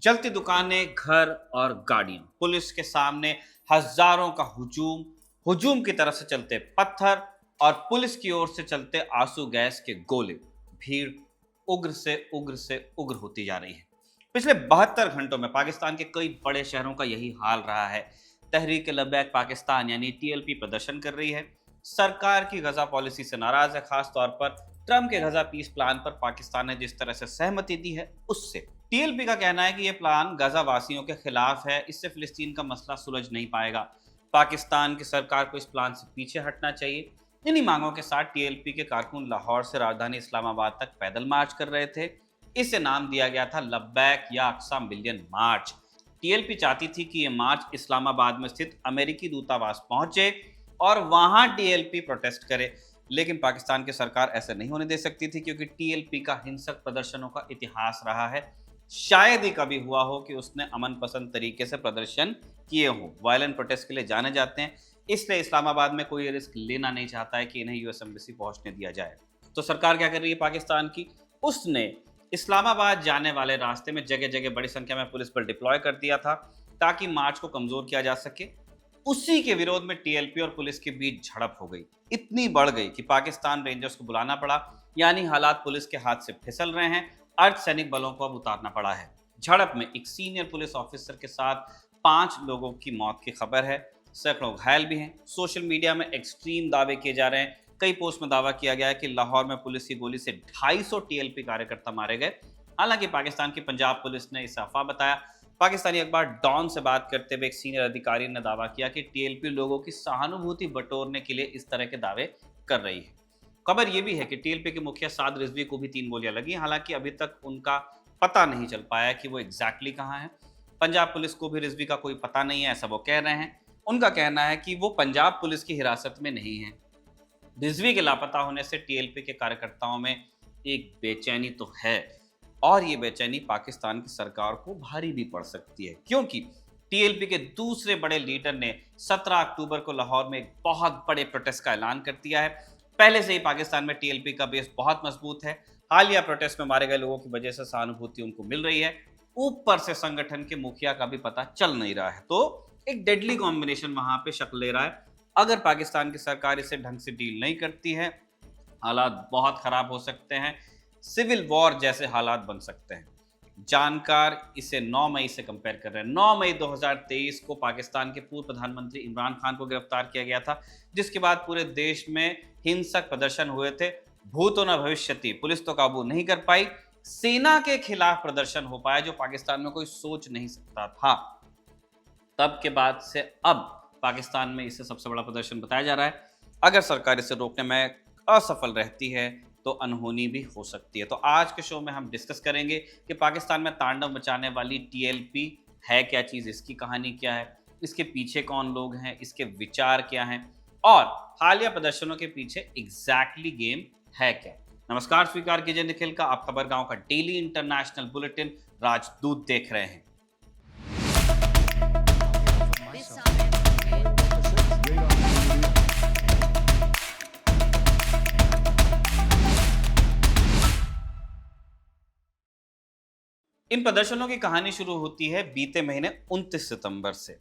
जलती दुकानें, घर और गाड़ियां, पुलिस के सामने हजारों का हुजूम, हुजूम की तरफ से चलते पत्थर और पुलिस की ओर से चलते आंसू गैस के गोले। भीड़ उग्र से उग्र होती जा रही है। पिछले 72 घंटों में पाकिस्तान के कई बड़े शहरों का यही हाल रहा है। तहरीक लब्बैक पाकिस्तान यानी टीएलपी प्रदर्शन कर रही है। सरकार की गजा पॉलिसी से नाराज है, खास तौर पर ट्रंप के गजा पीस प्लान पर पाकिस्तान ने जिस तरह से सहमति दी है उससे। टीएलपी का कहना है कि यह प्लान गजा वासियों के खिलाफ है, इससे फिलिस्तीन का मसला सुलझ नहीं पाएगा। पाकिस्तान की सरकार को इस प्लान से पीछे हटना चाहिए। इन्हीं मांगों के साथ टीएलपी के कारकुन लाहौर से राजधानी इस्लामाबाद तक पैदल मार्च कर रहे थे। इसे नाम दिया गया था लब्बैक या अक्सा मिलियन मार्च। टीएलपी चाहती थी कि यह मार्च इस्लामाबाद में स्थित अमेरिकी दूतावास पहुंचे और वहां टीएलपी प्रोटेस्ट करे, लेकिन पाकिस्तान की सरकार ऐसा नहीं होने दे सकती थी, क्योंकि टीएलपी का हिंसक प्रदर्शनों का इतिहास रहा है। शायद ही कभी हुआ हो कि उसने अमन पसंद तरीके से प्रदर्शन किए हों। वायलेंट प्रोटेस्ट के लिए जाने जाते हैं, इसलिए इस्लामाबाद में कोई रिस्क लेना नहीं चाहता है कि इन्हें यूएस एम्बेसी पहुंचने दिया जाए। तो सरकार क्या कर रही है पाकिस्तान की? उसने इस्लामाबाद जाने वाले रास्ते में जगह जगह बड़ी संख्या में पुलिस बल डिप्लॉय कर दिया था, ताकि मार्च को कमजोर किया जा सके। उसी के विरोध में टीएलपी और पुलिस के बीच झड़प हो गई, इतनी बढ़ गई कि पाकिस्तान रेंजर्स को बुलाना पड़ा। यानी हालात पुलिस के हाथ से फिसल रहे हैं। अर्धसैनिक बलों को अब उतारना पड़ा है। झड़प में एक सीनियर पुलिस ऑफिसर के साथ 5 लोगों की मौत की खबर है। सैकड़ों घायल भी हैं। सोशल मीडिया में एक्सट्रीम दावे किए जा रहे हैं। कई पोस्ट में दावा किया गया है कि लाहौर में पुलिस की गोली से 250 टीएलपी कार्यकर्ता मारे गए। हालांकि पाकिस्तान की पंजाब पुलिस ने इसे अफवाह बताया। पाकिस्तानी अखबार डॉन से बात करते हुए एक सीनियर अधिकारी ने दावा किया कि टीएलपी लोगों की सहानुभूति बटोरने के लिए इस तरह के दावे कर रही है। खबर यह भी है कि टीएलपी के मुखिया साद रिजवी को भी 3 गोलियां लगी। हालांकि अभी तक उनका पता नहीं चल पाया कि वो एग्जैक्टली कहां है। पंजाब पुलिस को भी रिजवी का कोई पता नहीं है, ऐसा वो कह रहे हैं। उनका कहना है कि वो पंजाब पुलिस की हिरासत में नहीं है। रिजवी के लापता होने से टीएलपी के कार्यकर्ताओं में एक बेचैनी तो है, और ये बेचैनी पाकिस्तान की सरकार को भारी भी पड़ सकती है, क्योंकि टीएलपी के दूसरे बड़े लीडर ने 17 अक्टूबर को लाहौर में एक बहुत बड़े प्रोटेस्ट का ऐलान कर दिया है। पहले से ही पाकिस्तान में टीएलपी का बेस बहुत मजबूत है। हालिया प्रोटेस्ट में मारे गए लोगों की वजह से सहानुभूति उनको मिल रही है। ऊपर से संगठन के मुखिया का भी पता चल नहीं रहा है, तो एक डेडली कॉम्बिनेशन वहां पे शक्ल ले रहा है। अगर पाकिस्तान की सरकार इसे ढंग से डील नहीं करती है, हालात बहुत खराब हो सकते हैं। सिविल वॉर जैसे हालात बन सकते हैं। जानकार इसे 9 मई से कंपेयर कर रहे हैं। 9 मई 2023 को पाकिस्तान के पूर्व प्रधानमंत्री इमरान खान को गिरफ्तार किया गया था, जिसके बाद पूरे देश में हिंसक प्रदर्शन हुए थे। भूतो न भविष्यति, पुलिस तो काबू नहीं कर पाई, सेना के खिलाफ प्रदर्शन हो पाया जो पाकिस्तान में कोई सोच नहीं सकता था। तब के बाद से अब पाकिस्तान में इसे सबसे बड़ा प्रदर्शन बताया जा रहा है। अगर सरकार इसे रोकने में असफल रहती है तो अनहोनी भी हो सकती है। तो आज के शो में हम डिस्कस करेंगे कि पाकिस्तान में तांडव मचाने वाली टीएलपी है क्या चीज़, इसकी कहानी क्या है, इसके पीछे कौन लोग हैं, इसके विचार क्या हैं, और हालिया प्रदर्शनों के पीछे एग्जैक्टली गेम है क्या। नमस्कार, स्वीकार कीजिए निखिल का, आप खबरगांव का डेली इंटरनेशनल बुलेटिन राजदूत देख रहे हैं। इन प्रदर्शनों की कहानी शुरू होती है बीते महीने 29 सितंबर से।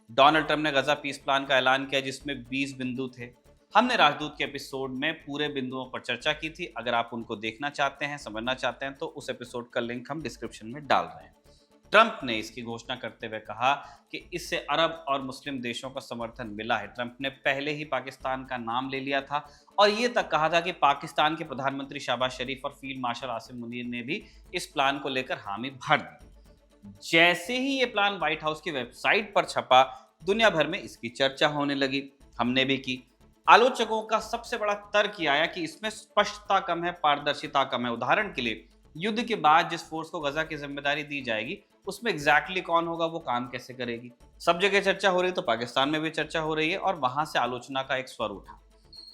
डोनाल्ड ट्रंप ने गजा पीस प्लान का ऐलान किया, जिसमें 20 बिंदु थे। हमने राजदूत के एपिसोड में पूरे बिंदुओं पर चर्चा की थी। अगर आप उनको देखना चाहते हैं, समझना चाहते हैं, तो उस एपिसोड का लिंक हम डिस्क्रिप्शन में डाल रहे हैं। ट्रंप ने इसकी घोषणा करते हुए कहा कि इससे अरब और मुस्लिम देशों का समर्थन मिला है। ट्रंप ने पहले ही पाकिस्तान का नाम ले लिया था और ये तक कहा था कि पाकिस्तान के प्रधानमंत्री शहबाज शरीफ और फील्ड मार्शल आसिम मुनीर ने भी इस प्लान को लेकर हामी भर दी। जैसे ही ये प्लान व्हाइट हाउस की वेबसाइट पर छपा, दुनिया भर में इसकी चर्चा होने लगी। हमने भी की। आलोचकों का सबसे बड़ा तर्क ये आया कि इसमें स्पष्टता कम है, पारदर्शिता कम है। उदाहरण के लिए, युद्ध के बाद जिस फोर्स को गजा की जिम्मेदारी दी जाएगी, उसमें एग्जैक्टली कौन होगा, वो काम कैसे करेगी। सब जगह चर्चा हो रही, तो पाकिस्तान में भी चर्चा हो रही है, और वहां से आलोचना का एक स्वर उठा।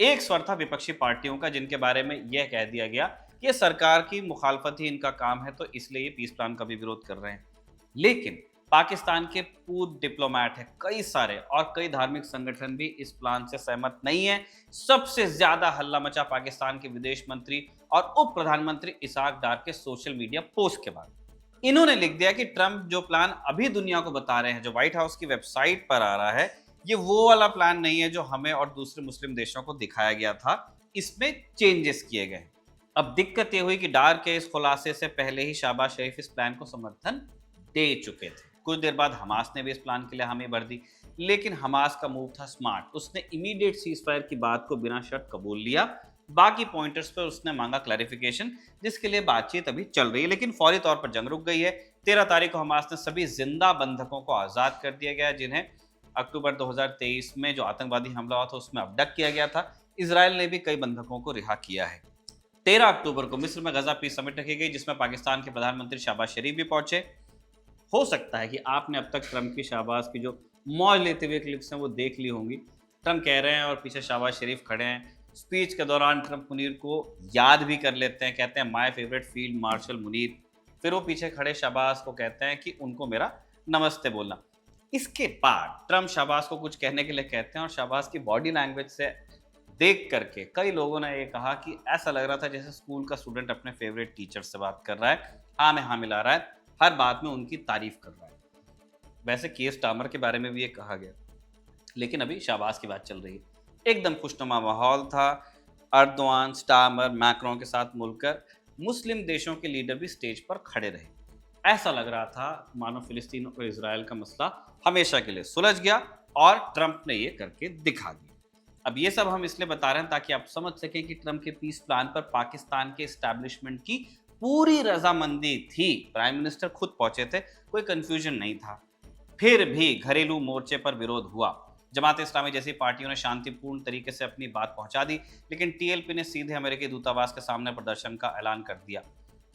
एक स्वर था विपक्षी पार्टियों का, जिनके बारे में यह कह दिया गया कि ये सरकार की मुखालफत ही इनका काम है, तो इसलिए ये पीस प्लान का भी विरोध कर रहे हैं। लेकिन पाकिस्तान के पूर्व डिप्लोमैट है कई सारे, और कई धार्मिक संगठन भी इस प्लान से सहमत नहीं है। सबसे ज्यादा हल्ला मचा पाकिस्तान के विदेश मंत्री और उप प्रधानमंत्री इसाक डार के सोशल मीडिया पोस्ट के बाद। इन्होंने लिख दिया कि ट्रंप जो प्लान अभी दुनिया को बता रहे हैं, जो व्हाइट हाउस की वेबसाइट पर आ रहा है, ये वो वाला प्लान नहीं है जो हमें और दूसरे मुस्लिम देशों को दिखाया गया था। इसमें चेंजेस किए गए। अब दिक्कत ये हुई कि डार के इस खुलासे से पहले ही शहबाज शरीफ इस प्लान को समर्थन दे चुके थे। कुछ देर बाद हमास ने भी इस प्लान के लिए हामी भर दी, लेकिन हमास का मूव था स्मार्ट। उसने इमीडिएट सीज फायर की बात को बिना शर्त कबूल लिया। बाकी पॉइंटर्स पर उसने मांगा क्लैरिफिकेशन, जिसके लिए बातचीत अभी चल रही है, लेकिन फौरी तौर पर जंग रुक गई है। 13 तारीख को हमास ने सभी जिंदा बंधकों को आजाद कर दिया गया, जिन्हें अक्टूबर 2023 में जो आतंकवादी हमला हुआ था उसमें अबडक्ट किया गया था। इसराइल ने भी कई बंधकों को रिहा किया है। 13 अक्टूबर को मिस्र में गजा पीस समिट रखी गई, जिसमें पाकिस्तान के प्रधानमंत्री शहबाज शरीफ भी पहुंचे। हो सकता है कि आपने अब तक ट्रंप की शहबाज की जो मौज लेते हुए क्लिप्स हैं वो देख ली होंगी। ट्रंप कह रहे हैं और पीछे शहबाज शरीफ खड़े हैं। स्पीच के दौरान ट्रंप मुनीर को याद भी कर लेते हैं, कहते हैं my favourite field marshal Munir. फिर वो पीछे खड़े शहबाज को कहते हैं कि उनको मेरा नमस्ते बोलना। इसके बाद ट्रंप शहबाज को कुछ कहने के लिए कहते हैं और शहबाज की बॉडी लैंग्वेज से देख करके कई लोगों ने ये कहा कि ऐसा लग रहा था जैसे स्कूल का स्टूडेंट अपने फेवरेट टीचर से बात कर रहा है, हाँ में हाँ मिला रहा है, हर बात में उनकी तारीफ कर रहा है। वैसे केस स्टार्मर के बारे में भी ये कहा गया, लेकिन अभी शहबाज की बात चल रही है। एकदम खुशनुमा माहौल था। अर्दवान, स्टार्मर, मैक्रोन के साथ मिलकर मुस्लिम देशों के लीडर भी स्टेज पर खड़े रहे। ऐसा लग रहा था मानो फिलिस्तीन और इजराइल का मसला हमेशा के लिए सुलझ गया और ट्रंप ने ये करके दिखा दिया। अब ये सब हम इसलिए बता रहे हैं ताकि आप समझ सकें कि ट्रंप के पीस प्लान पर पाकिस्तान के एस्टैब्लिशमेंट की पूरी रजामंदी थी। प्राइम मिनिस्टर खुद पहुंचे थे, कोई कंफ्यूजन नहीं था। फिर भी घरेलू मोर्चे पर विरोध हुआ। जमात इस्लामी जैसी पार्टियों ने शांतिपूर्ण तरीके से अपनी बात पहुंचा दी, लेकिन टीएलपी ने सीधे अमेरिकी दूतावास के सामने प्रदर्शन का ऐलान कर दिया।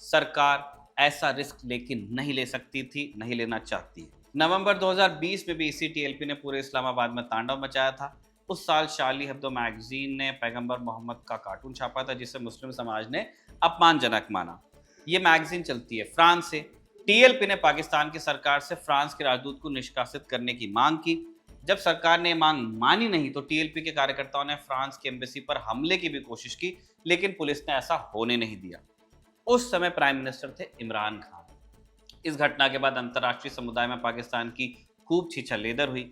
सरकार ऐसा रिस्क लेकिन नहीं ले सकती थी, नहीं लेना चाहती। नवंबर 2020 में भी इसी टीएलपी ने पूरे इस्लामाबाद में तांडव मचाया था। उस साल शार्ली हेब्दो मैगजीन ने पैगंबर मोहम्मद का कार्टून छापा था, जिसे मुस्लिम समाज ने अपमानजनक माना। ये मैगजीन चलती है फ्रांस से। टीएलपी ने पाकिस्तान की सरकार से फ्रांस के राजदूत को निष्कासित करने की मांग की। जब सरकार ने मांग मानी नहीं तो टीएलपी के कार्यकर्ताओं ने फ्रांस की एम्बेसी पर हमले की भी कोशिश की, लेकिन पुलिस ने ऐसा होने नहीं दिया। उस समय प्राइम मिनिस्टर थे इमरान खान। इस घटना के बाद अंतर्राष्ट्रीय समुदाय में पाकिस्तान की खूब छीछलेदर हुई।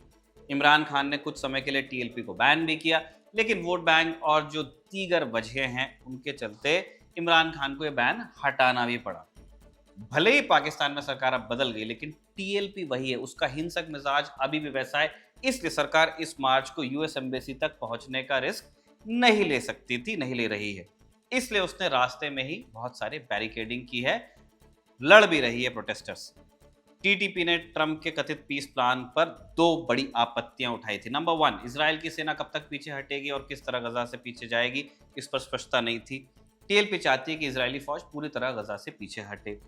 इमरान खान ने कुछ समय के लिए टीएलपी को बैन भी किया, लेकिन वोट बैंक और जो दीगर वजह हैं उनके चलते इमरान खान को यह बैन हटाना भी पड़ा। भले ही पाकिस्तान में सरकार अब बदल गई, लेकिन टीएलपी वही है, उसका हिंसक मिजाज अभी भी वैसा है। इसलिए सरकार इस मार्च को यूएस एम्बेसी तक पहुंचने का रिस्क नहीं ले सकती थी, नहीं ले रही है। इसलिए उसने रास्ते में ही बहुत सारे बैरिकेडिंग की है, लड़ भी रही है प्रोटेस्टर्स। टीटीपी ने ट्रंप के कथित पीस प्लान पर दो बड़ी आपत्तियां उठाई थी। नंबर 1, इजराइल की सेना कब तक पीछे हटेगी और किस तरह गजा से पीछे जाएगी, इस पर स्पष्टता नहीं थी। टीएलपी चाहती है कि इजरायली फौज पूरी तरह गजा से पीछे हटे।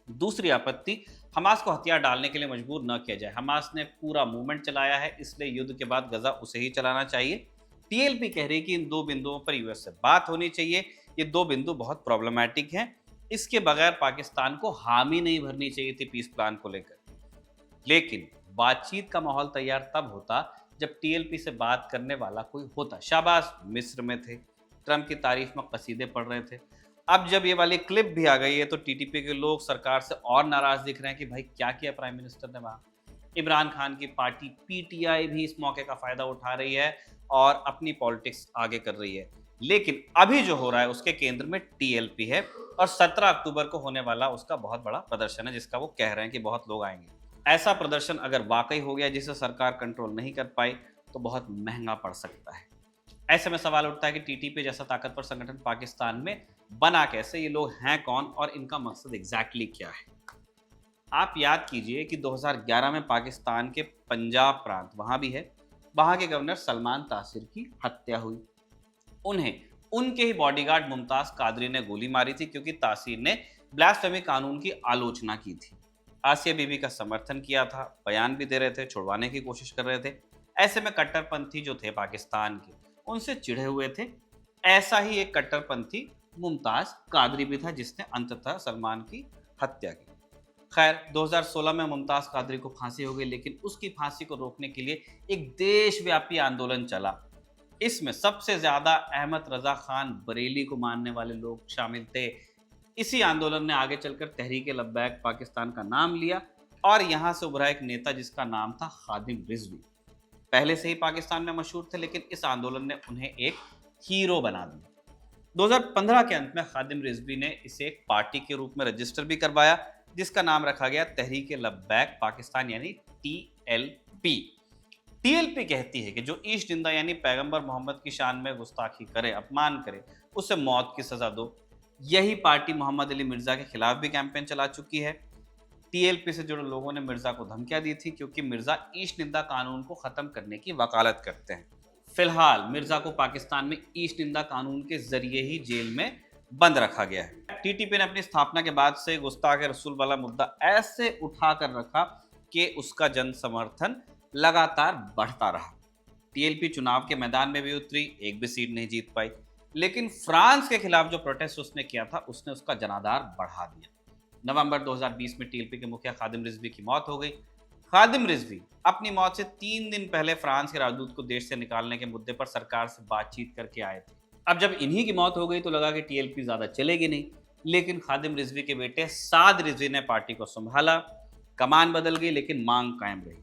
दूसरी आपत्ति, हमास को हथियार डालने के लिए मजबूर न किया जाए। हमास ने पूरा मूवमेंट चलाया है, इसलिए युद्ध के बाद गजा उसे ही चलाना चाहिए। टीएलपी कह रही है कि इन दो बिंदुओं पर यूएस से बात होनी चाहिए। ये दो बिंदु बहुत प्रॉब्लमैटिक हैं। इसके बगैर पाकिस्तान को हामी नहीं भरनी चाहिए थी पीस प्लान को लेकर। लेकिन बातचीत का माहौल तैयार तब होता जब टीएलपी से बात करने वाला कोई होता। शाहबाज मिस्र में थे, ट्रंप की तारीफ में कसीदे पढ़ रहे थे। अब जब ये वाली क्लिप भी आ गई है तो टीटीपी के लोग सरकार से और नाराज दिख रहे हैं कि भाई क्या किया प्राइम मिनिस्टर ने वहां। इमरान खान की पार्टी पीटीआई भी इस मौके का फायदा उठा रही है और अपनी पॉलिटिक्स आगे कर रही है। लेकिन अभी जो हो रहा है उसके केंद्र में टीएलपी है और 17 अक्टूबर को होने वाला उसका बहुत बड़ा प्रदर्शन है, जिसका वो कह रहे हैं कि बहुत लोग आएंगे। ऐसा प्रदर्शन अगर वाकई हो गया जिसे सरकार कंट्रोल नहीं कर पाई तो बहुत महंगा पड़ सकता है। ऐसे में सवाल उठता है कि टीटीपी जैसा ताकतवर संगठन पाकिस्तान में बना कैसे, ये लोग हैं कौन और इनका मकसद एग्जैक्टली क्या है। आप याद कीजिए कि 2011 में पाकिस्तान के पंजाब प्रांत वहां भी है, वहां के गवर्नर सलमान तासिर की हत्या हुई। उन्हें उनके ही बॉडीगार्ड मुमताज कादरी ने गोली मारी थी, क्योंकि तासिर ने ब्लास्फेमी कानून की आलोचना की थी। आसिया बीबी का समर्थन किया था, बयान भी दे रहे थे, छुड़वाने की कोशिश कर रहे थे। ऐसे में कट्टरपंथी जो थे पाकिस्तान के, उनसे चिढ़े हुए थे। ऐसा ही एक कट्टरपंथी मुमताज कादरी भी था, जिसने अंततः सलमान की हत्या की। खैर 2016 में मुमताज कादरी को फांसी हो गई, लेकिन उसकी फांसी को रोकने के लिए एक देशव्यापी आंदोलन चला। इसमें सबसे ज्यादा अहमद रजा खान बरेली को मानने वाले लोग शामिल थे। इसी आंदोलन ने आगे चलकर तहरीक लब्बैक पाकिस्तान का नाम लिया और यहां से उभरा एक नेता जिसका नाम था खादिम रिजवी। पहले से ही पाकिस्तान में मशहूर थे, लेकिन इस आंदोलन ने उन्हें एक हीरो बना दिया। 2015 के अंत में खादिम रिजवी ने इसे एक पार्टी के रूप में रजिस्टर भी करवाया, जिसका नाम रखा गया तहरीक लब्बैक पाकिस्तान यानी TLP। TLP कहती है कि जो ईश निंदा यानी पैगंबर मोहम्मद की शान में गुस्ताखी करे, अपमान करे, उसे मौत की सजा दो। यही पार्टी मोहम्मद अली मिर्जा के खिलाफ भी कैंपेन चला चुकी है। TLP से जुड़े लोगों ने मिर्जा को धमकियां दी थी, क्योंकि मिर्जा ईश निंदा कानून को खत्म करने की वकालत करते हैं। फिलहाल मिर्जा को पाकिस्तान में ईश निंदा कानून के जरिए ही जेल में बंद रखा गया है। TTP ने अपनी स्थापना के बाद से गुस्ताख रसूल वाला मुद्दा ऐसे उठा कर रखा कि उसका जन समर्थन लगातार बढ़ता रहा। TLP चुनाव के मैदान में भी उतरी, एक भी सीट नहीं जीत पाई, लेकिन फ्रांस के खिलाफ जो प्रोटेस्ट उसने किया था उसने उसका जनाधार बढ़ा दिया। नवंबर 2020 में TLP के मुखिया खादिम रिजवी की मौत हो गई। खादिम रिजवी अपनी मौत से 3 दिन पहले फ्रांस के राजदूत को देश से निकालने के मुद्दे पर सरकार से बातचीत करके आए थे। अब जब इन्हीं की मौत हो गई तो लगा कि TLP ज्यादा चलेगी नहीं, लेकिन खादिम रिजवी के बेटे साद रिजवी ने पार्टी को संभाला। कमान बदल गई लेकिन मांग कायम रही।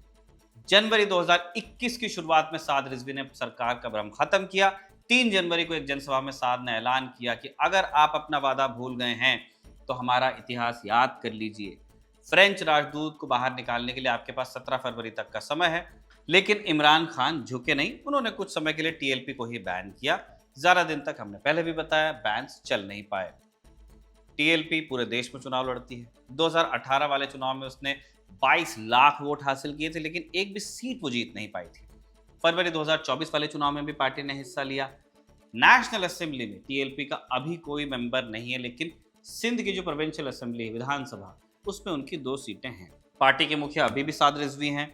जनवरी 2021 की शुरुआत में साद रिजवी ने सरकार का भ्रम खत्म किया। 3 जनवरी को एक जनसभा में साद ने ऐलान किया कि अगर आप अपना वादा भूल गए हैं तो हमारा इतिहास याद कर लीजिए। फ्रेंच राजदूत को बाहर निकालने के लिए आपके पास 17 फरवरी तक का समय है। लेकिन इमरान खान झुके नहीं, उन्होंने कुछ समय के लिए TLP को ही बैन किया। ज्यादा दिन तक हमने पहले भी बताया बैन्स चल नहीं पाए। TLP पूरे देश में चुनाव लड़ती है। 2018 वाले चुनाव में उसने 22 लाख वोट हासिल किए थे, लेकिन एक भी सीट वो जीत नहीं पाई थी। फरवरी 2024 वाले चुनाव में भी पार्टी ने हिस्सा लिया। नेशनल असेंबली में TLP का अभी कोई मेंबर नहीं है, लेकिन सिंध की जो प्रोविंशियल असेंबली है, विधानसभा, उसमें उनकी 2 सीटें हैं। पार्टी के मुखिया अभी भी साद रिजवी हैं।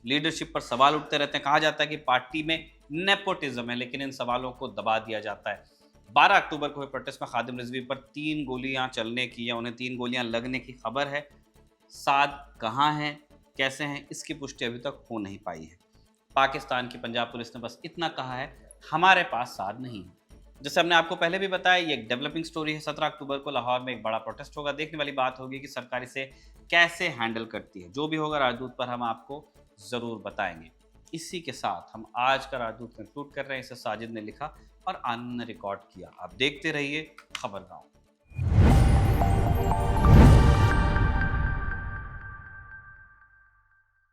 लीडरशिप पर सवाल उठते रहते हैं। कहा जाता है कि पार्टी में नेपोटिज्म है, लेकिन इन सवालों को दबा दिया जाता है। 12 अक्टूबर को हुए प्रोटेस्ट में खादिम रिजवी पर 3 गोलियां चलने की या उन्हें 3 गोलियां लगने की खबर है। साद कहाँ हैं, कैसे हैं, इसकी पुष्टि अभी तक हो नहीं पाई है। पाकिस्तान की पंजाब पुलिस ने बस इतना कहा है, हमारे पास साद नहीं है। जैसे हमने आपको पहले भी बताया, ये एक डेवलपिंग स्टोरी है। 17 अक्टूबर को लाहौर में एक बड़ा प्रोटेस्ट होगा। देखने वाली बात होगी कि सरकार इसे कैसे हैंडल करती है। जो भी होगा राजदूत पर हम आपको ज़रूर बताएंगे। इसी के साथ हम आज का राजदूत कंक्लूड कर रहे हैं। इसे साजिद ने लिखा और आनंद ने रिकॉर्ड किया। आप देखते रहिए खबरगांव।